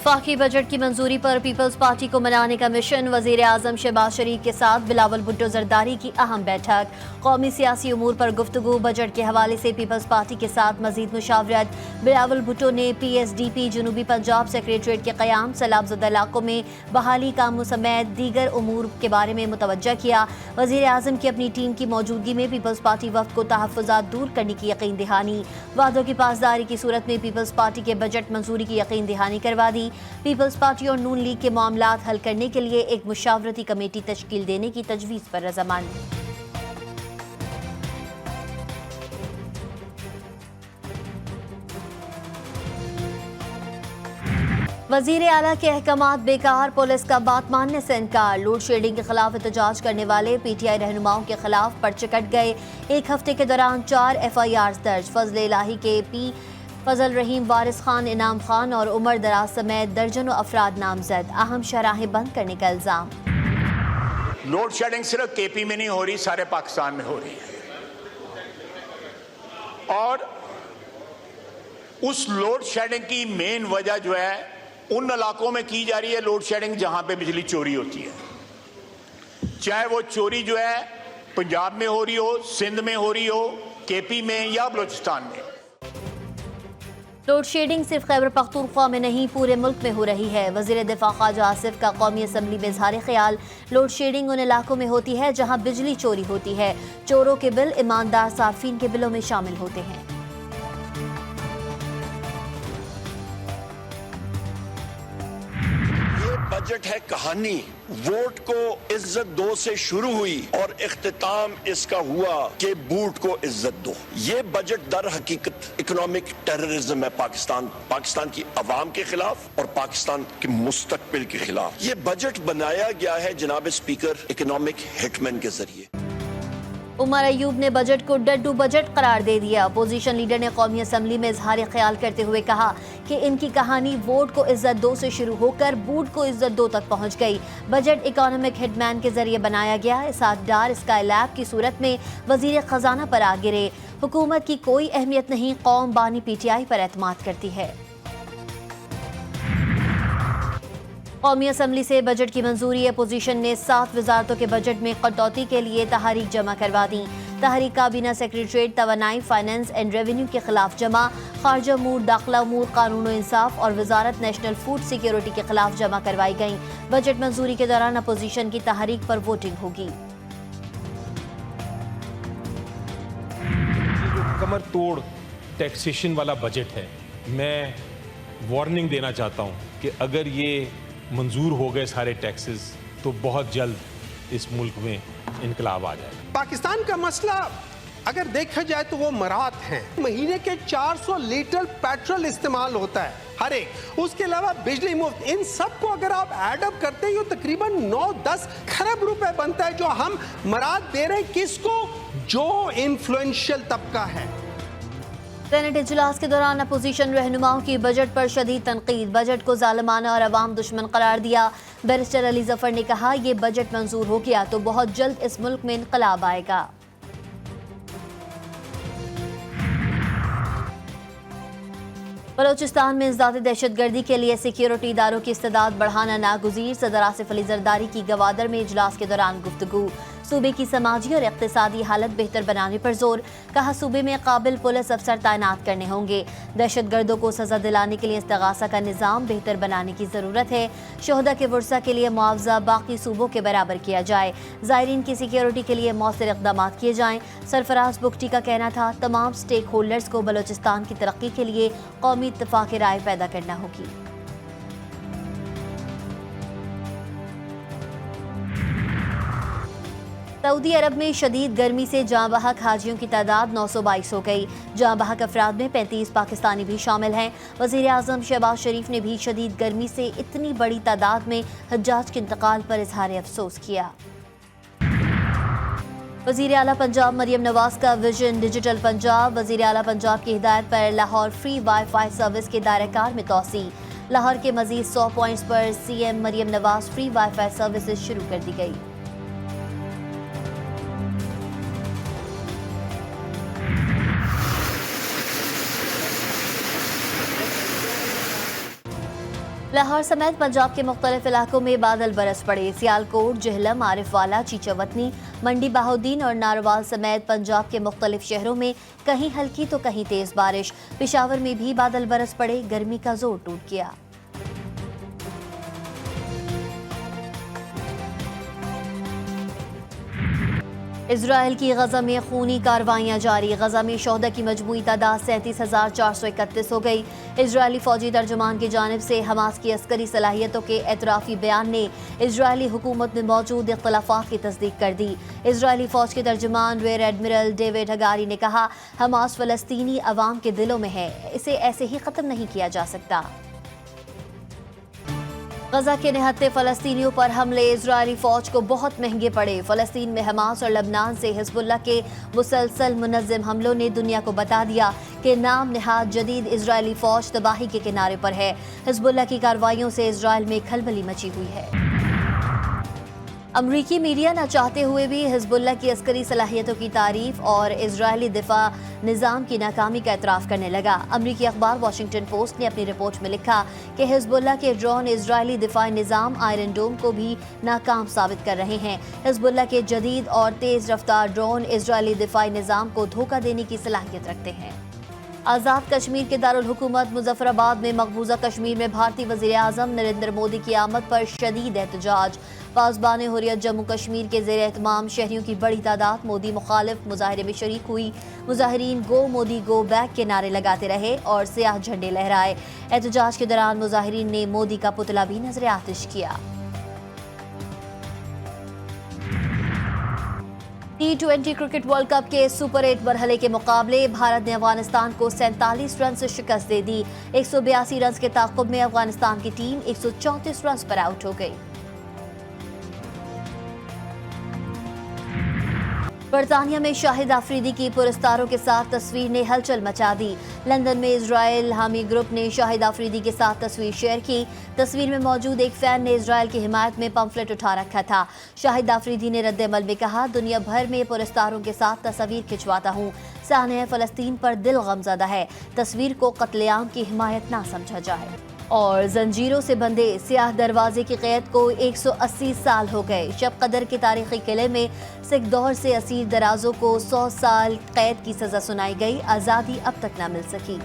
वफाकी बजट की मंजूरी पर पीपल्स पार्टी को मनाने का मिशन। वजीर आजम शहबाज शरीफ के साथ बिलावल भुट्टो जरदारी की अहम बैठक। कौमी सियासी उमूर पर गुफ्तगू। बजट के हवाले से पीपल्स पार्टी के साथ मजीद मुशावरत। बिलावल भुट्टो ने PSDP जनूबी पंजाब सेक्रेटरीट के क़याम, सैलाबज़दा इलाकों में बहाली कामों समेत दीगर उमूर के बारे में मुतवज्जा किया। वजीर आजम की अपनी टीम की मौजूदगी में पीपल्स पार्टी वफ़द को तहफ़्फ़ुज़ात दूर करने की यकीन दहानी। वादों की पासदारी की सूरत में पीपल्स पार्टी के बजट मंजूरी की यकीन दहानी करवा दी। पीपल्स पार्टी और नून लीग के मामलात हल करने के लिए एक मुशावरती कमेटी तश्कील देने की तजवीज़ पर रज़ामंद। वज़ीर आला के अहकामात बेकार, पुलिस का बात मानने से इनकार। लोड शेडिंग के खिलाफ एहतजाज करने वाले PTI रहनुमाओं के खिलाफ पर्चे कट गए। एक हफ्ते के दौरान 4 FIRs दर्ज। फजल इलाही के P फजल रहीम, वारिस खान, इनाम खान और उमर दराज समेत दर्जनों अफराद नामजद। अहम शराहें बंद करने का इल्जाम। लोड शेडिंग सिर्फ KP में नहीं हो रही, सारे पाकिस्तान में हो रही है। और उस लोड शेडिंग की मेन वजह जो है उन इलाकों में की जा रही है लोड शेडिंग जहां पे बिजली चोरी होती है। चाहे वो चोरी जो है पंजाब में हो रही हो, सिंध में हो रही हो, KP में या बलूचिस्तान में। लोड शेडिंग सिर्फ खैबर पख्तूनख्वा में नहीं, पूरे मुल्क में हो रही है। वज़ीर दिफा ख्वाजा आसिफ का कौमी असम्बली में इजहार ख्याल। लोड शेडिंग उन इलाकों में होती है जहां बिजली चोरी होती है। चोरों के बिल ईमानदार सार्फिन के बिलों में शामिल होते हैं। बजट है कहानी, वोट को इज्जत दो से शुरू हुई और इख्तिताम इसका हुआ कि बूट को इज्जत दो। ये बजट दर हकीकत इकोनॉमिक टेररिज्म है पाकिस्तान की अवाम के खिलाफ और पाकिस्तान के मुस्तकबिल के खिलाफ। ये बजट बनाया गया है जनाब स्पीकर इकोनॉमिक हिटमैन के जरिए। उमर अयूब ने बजट को डड्डू बजट करार दे दिया। अपोजिशन लीडर ने कौमी असम्बली में इजहार ख्याल करते हुए कहा कि इनकी कहानी वोट को इज्जत दो से शुरू होकर बूट को इज्जत दो तक पहुंच गई। बजट इकोनॉमिक हिटमैन के जरिए बनाया गया। इसातदार स्काई लैब की सूरत में वजीर खजाना पर आ गिरे। हुकूमत की कोई अहमियत नहीं, कौम बानी PTI पर एतमाद करती है। कौमी असम्बली से बजट की मंजूरी। अपोजिशन ने 7 वजारतों के बजट में कटौती के लिए तहरीक जमा करवा दी। तहरीक काबीना सेक्रेटरीट, तवानाई, फाइनेंस एंड रेवेन्यू के खिलाफ जमा। खारजा अमूर, दाखिला अमूर, कानून और इंसाफ और वजारत नेशनल फूड सिक्योरिटी के खिलाफ जमा करवाई गई। बजट मंजूरी के दौरान अपोजिशन की तहरीक पर वोटिंग होगी। कमर तोड़ टैक्सेशन वाला बजट है। मैं वार्निंग देना चाहता हूँ कि अगर ये मंजूर हो गए सारे टैक्सेस तो बहुत जल्द इस मुल्क में इनकलाब आ जाएगा। पाकिस्तान का मसला अगर देखा जाए तो वो मरात हैं। महीने के 400 लीटर पेट्रोल इस्तेमाल होता है हर एक, उसके अलावा बिजली मुफ्त। इन सब को अगर आप एड अप करते हैं तो तकरीबन 9-10 खरब रुपए बनता है, जो हम मरात दे रहे हैं किसको? जो इन्फ्लुएंशियल तबका है। सेनेट इजलास के दौरान अपोजिशन रहनुमाओं की बजट पर शदीद तनकीद। बजट को जालिमाना और अवाम दुश्मन करार दिया। बैरिस्टर अली जफर ने कहा ये बजट मंजूर हो गया तो बहुत जल्द इस मुल्क में इनकलाब आएगा। बलोचिस्तान में इज़दाद दहशतगर्दी के लिए सिक्योरिटी इदारों की इस्तेदाद बढ़ाना नागुज़ीर। सदर आसिफ अली जरदारी की गवादर में इजलास के दौरान गुफ्तगू। सूबे की समाजी और इक़्तिसादी हालत बेहतर बनाने पर जोर। कहा सूबे में काबिल पुलिस अफसर तैनात करने होंगे। दहशतगर्दों को सज़ा दिलाने के लिए इस्तिगासा का निज़ाम बेहतर बनाने की ज़रूरत है। शोहदा के वर्सा के लिए मुआवजा बाकी सूबों के बराबर किया जाए। ज़ायरीन की सिक्योरिटी के लिए मौसर इक़दाम किए जाएँ। सरफराज बुगटी का कहना था तमाम स्टेक होल्डर्स को बलोचिस्तान की तरक्की के लिए कौमी इत्तेफाक राय पैदा करना होगी। सऊदी अरब में शदीद गर्मी से जाँ बहक हाजियों की तादाद 922 हो गई। जाँ बहक अफराद में 35 पाकिस्तानी भी शामिल हैं। वज़ीर आज़म शहबाज शरीफ ने भी शदीद गर्मी से इतनी बड़ी तादाद में हज्जाज के इंतकाल पर इजहार अफसोस किया। वज़ीर आला पंजाब मरियम नवाज का विजन डिजिटल पंजाब। वज़ीर आला पंजाब की हिदायत पर लाहौर फ्री वाईफाई सर्विस के दायरेकार में तोसी। लाहौर के मजीद 100 पॉइंट्स पर CM Maryam Nawaz free WiFi services शुरू कर दी गई। लाहौर समेत पंजाब के मुख्तलिफ इलाकों में बादल बरस पड़े। सियालकोट, जहलम, आरिफवाला, चीचावतनी, मंडी बहाउद्दीन और नारवाल समेत पंजाब के मुख्तलिफ शहरों में कहीं हल्की तो कहीं तेज बारिश। पेशावर में भी बादल बरस पड़े, गर्मी का जोर टूट गया। इजराइल की गजा में खूनी कार्रवाइयां जारी। गजा में शोहदा की मजमूई तादाद 37,431 हो गई। इजरायली फौजी तर्जुमान की जानिब से हमास की अस्करी सलाहियतों के एतराफ़ी बयान ने इजरायली हुकूमत में मौजूद इख्तलाफात की तस्दीक कर दी। इजरायली फौज के तर्जुमान रियर एडमिरल डेविड हगारी ने कहा, हमास फ़लस्तीनी अवाम के दिलों में है, इसे ऐसे ही ख़त्म नहीं किया जा सकता। गजा के निहत्ते फ़लस्तीनियों पर हमले इजरायली फ़ौज को बहुत महंगे पड़े। फ़लस्तीन में हमास और लबनान से हिज़्बुल्लाह के मुसलसल मुनज़्ज़म हमलों ने दुनिया को बता दिया कि नाम निहाद जदीद इजरायली फ़ौज तबाही के किनारे पर है। हिज़्बुल्लाह की कार्रवाइयों से इजराइल में खलबली मची हुई है। अमरीकी मीडिया न चाहते हुए भी हिज़्बुल्लाह की अस्करी सलाहियतों की तारीफ और इजरायली दिफा निज़ाम की नाकामी का एतराफ़ करने लगा। अमरीकी अखबार वाशिंगटन पोस्ट ने अपनी रिपोर्ट में लिखा कि हिज़्बुल्लाह के ड्रोन इजरायली दिफाई निज़ाम आयरन डोम को भी नाकाम साबित कर रहे हैं। हिज़्बुल्लाह के जदीद और तेज़ रफ्तार ड्रोन इजरायली दिफाई निज़ाम को धोखा देने की सलाहियत रखते हैं। आज़ाद कश्मीर के दारुल हुकूमत मुजफ्फराबाद में मकबूजा कश्मीर में भारतीय वज़ीर आज़म नरेंद्र मोदी की आमद पर शदीद एहतजाज। पासबान हुर्रियत जम्मू कश्मीर के ज़ेर एहतमाम शहरियों की बड़ी तादाद मोदी मुखालिफ मुजाहरे में शरीक हुई। मुजाहिरीन गो मोदी गो बैक के नारे लगाते रहे और सियाह झंडे लहराए। एहतजाज के दौरान मुजाहिरीन ने मोदी का पुतला भी नजर आतिश किया। T20 क्रिकेट वर्ल्ड कप के सुपर 8 मरहले के मुकाबले भारत ने अफगानिस्तान को 47 रन से शिकस्त दे दी। 182 रन के ताक़ुब में अफगानिस्तान की टीम 134 रन पर आउट हो गई। बरतानिया में शाहिद आफरीदी की पुरस्कारों के साथ तस्वीर ने हलचल मचा दी। लंदन में इजराइल हामी ग्रुप ने शाहिद आफरीदी के साथ तस्वीर शेयर की। तस्वीर में मौजूद एक फैन ने इजराइल की हिमायत में पम्फलेट उठा रखा था। शाहिद आफरीदी ने रद्द-ए-अमल में कहा, दुनिया भर में पुरस्कारों के साथ तस्वीर खिंचवाता हूँ, साने फ़लस्तीन पर दिल गमज़दा है, तस्वीर को कत्लेआम की हिमायत ना समझा जाए। और जंजीरों से बंधे सियाह दरवाजे की कैद को 180 साल हो गए। शब कदर के तारीखी किले में सिख दौर से असीर दराजों को 100 साल कैद की सजा सुनाई गई। आज़ादी अब तक ना मिल सकी।